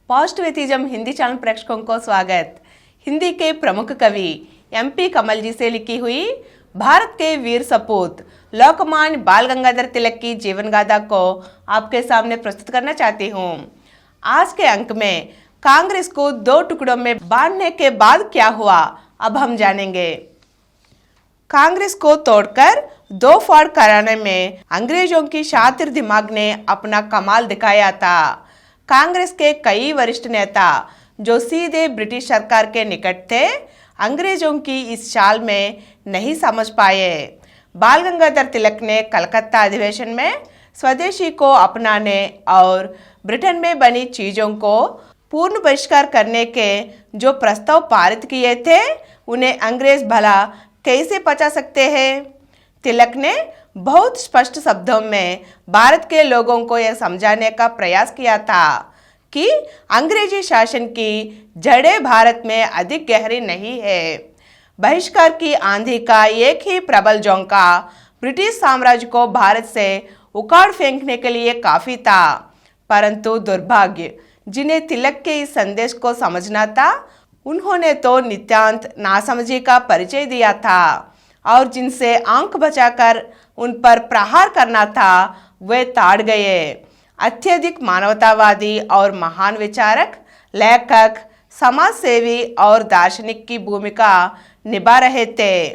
Positivism Hindi channel प्रेक्षकों को स्वागत। हिंदी के प्रमुख कवि एमपी कमल जी से लिखी हुई भारत के वीर सपूत लोकमान्य बाल गंगाधर तिलक की जीवन गाथा को आपके सामने प्रस्तुत करना चाहती हूँ। आज के अंक में कांग्रेस को दो टुकड़ों में बांटने के बाद क्या हुआ, अब हम जानेंगे। कांग्रेस को तोड़कर दो फाड़ कराने में अंग्रेजों की शातिर दिमाग ने अपना कमाल दिखाया था। कांग्रेस के कई वरिष्ठ नेता जो सीधे ब्रिटिश सरकार के निकट थे, अंग्रेजों की इस चाल में नहीं समझ पाए। बाल गंगाधर तिलक ने कलकत्ता अधिवेशन में स्वदेशी को अपनाने और ब्रिटेन में बनी चीजों को पूर्ण बहिष्कार करने के जो प्रस्ताव पारित किए थे, उन्हें अंग्रेज भला कैसे पचा सकते हैं। तिलक ने बहुत स्पष्ट शब्दों में भारत के लोगों को यह समझाने का प्रयास किया था कि अंग्रेजी शासन की जड़ें भारत में अधिक गहरी नहीं है। बहिष्कार की आंधी का एक ही प्रबल झोंका ब्रिटिश साम्राज्य को भारत से उखाड़ फेंकने के लिए काफी था, परंतु दुर्भाग्य जिन्हें तिलक के इस संदेश को समझना था, उन्होंने तो नितांत नासमझी का परिचय दिया था और जिनसे आंख बचाकर उन पर प्रहार करना था, वे ताड़ गए। अत्यधिक मानवतावादी और महान विचारक, लेखक, समाज सेवी और दार्शनिक की भूमिका निभा रहे थे।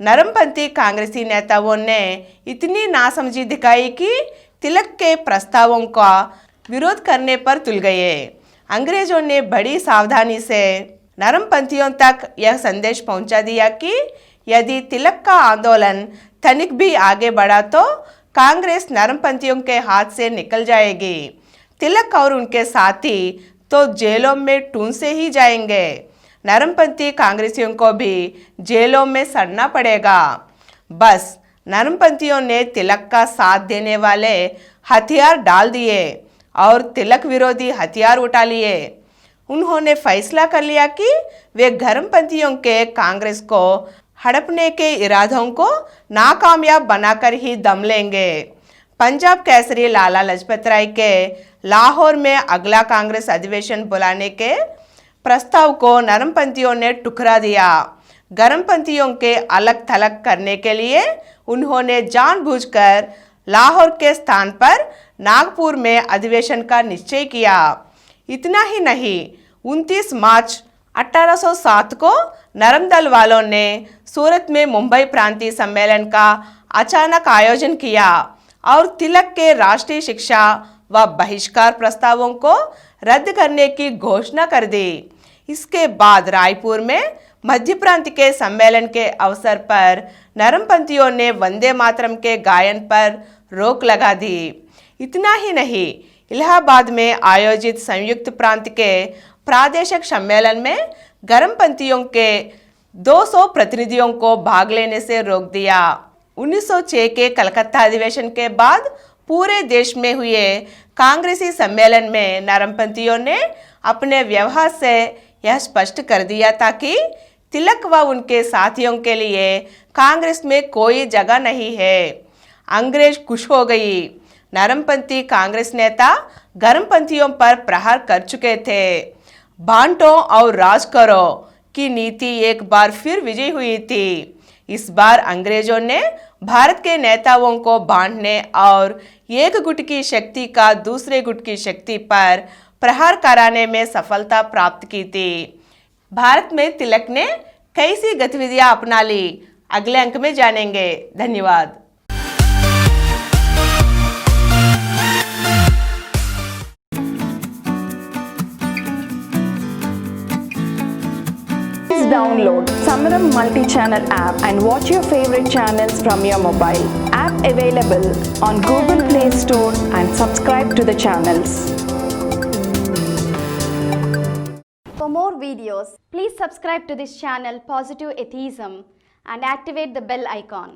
नरमपंथी कांग्रेसी नेताओं ने इतनी नासमझी दिखाई कि तिलक के प्रस्तावों का विरोध करने पर तुल गए। अंग्रेजों ने बड़ी सावधानी से नरमपंथियों तक यह संदेश पहुंचा दिया कि यदि तिलक का आंदोलन तनिक भी आगे बढ़ा तो कांग्रेस नरमपंथियों के हाथ से निकल जाएगी। तिलक और उनके साथी तो जेलों में टूंसे ही जाएंगे। नरमपंथी कांग्रेसियों को भी जेलों में सड़ना पड़ेगा। बस नरमपंथियों ने तिलक का साथ देने वाले हथियार डाल दिए और तिलक विरोधी हथियार उठा लिए। उन्होंने फैसला कर लिया कि वे गर्मपंथियों के कांग्रेस को हड़पने के इरादों को नाकामयाब बनाकर ही दम लेंगे। पंजाब केसरी लाला लाजपत राय के लाहौर में अगला कांग्रेस अधिवेशन बुलाने के प्रस्ताव को नरमपंथियों ने ठुकरा दिया। गर्मपंथियों के अलग थलग करने के लिए उन्होंने जानबूझकर लाहौर के स्थान पर नागपुर में अधिवेशन का निश्चय किया। इतना ही नहीं, 29 मार्च 1807 को नरम दल वालों ने सूरत में मुंबई प्रांतीय सम्मेलन का अचानक आयोजन किया और तिलक के राष्ट्रीय शिक्षा व बहिष्कार प्रस्तावों को रद्द करने की घोषणा कर दी। इसके बाद रायपुर में मध्य प्रांत के सम्मेलन के अवसर पर नरमपंथियों ने वंदे मातरम के गायन पर रोक लगा दी। इतना ही नहीं, इलाहाबाद में आयोजित संयुक्त प्रांत के प्रादेशिक सम्मेलन में गर्मपंथियों के 200 प्रतिनिधियों को भाग लेने से रोक दिया। 1906 के कलकत्ता अधिवेशन के बाद पूरे देश में हुए कांग्रेसी सम्मेलन में नरमपंथियों ने अपने व्यवहार से यह स्पष्ट कर दिया था कि तिलक व उनके साथियों के लिए कांग्रेस में कोई जगह नहीं है। अंग्रेज खुश हो गई। नरमपंथी कांग्रेस नेता गर्मपंथियों पर प्रहार कर चुके थे। बांटो और राज करो की नीति एक बार फिर विजयी हुई थी। इस बार अंग्रेजों ने भारत के नेताओं को बांटने और एक गुट की शक्ति का दूसरे गुट की शक्ति पर प्रहार कराने में सफलता प्राप्त की थी। भारत में तिलक ने कैसी गतिविधियां अपना ली, अगले अंक में जानेंगे। धन्यवाद। Download Samaram multi-channel app and watch your favorite channels from your mobile. App available on Google Play Store and subscribe to the channels. For more videos, please subscribe to this channel Positive Atheism and activate the bell icon.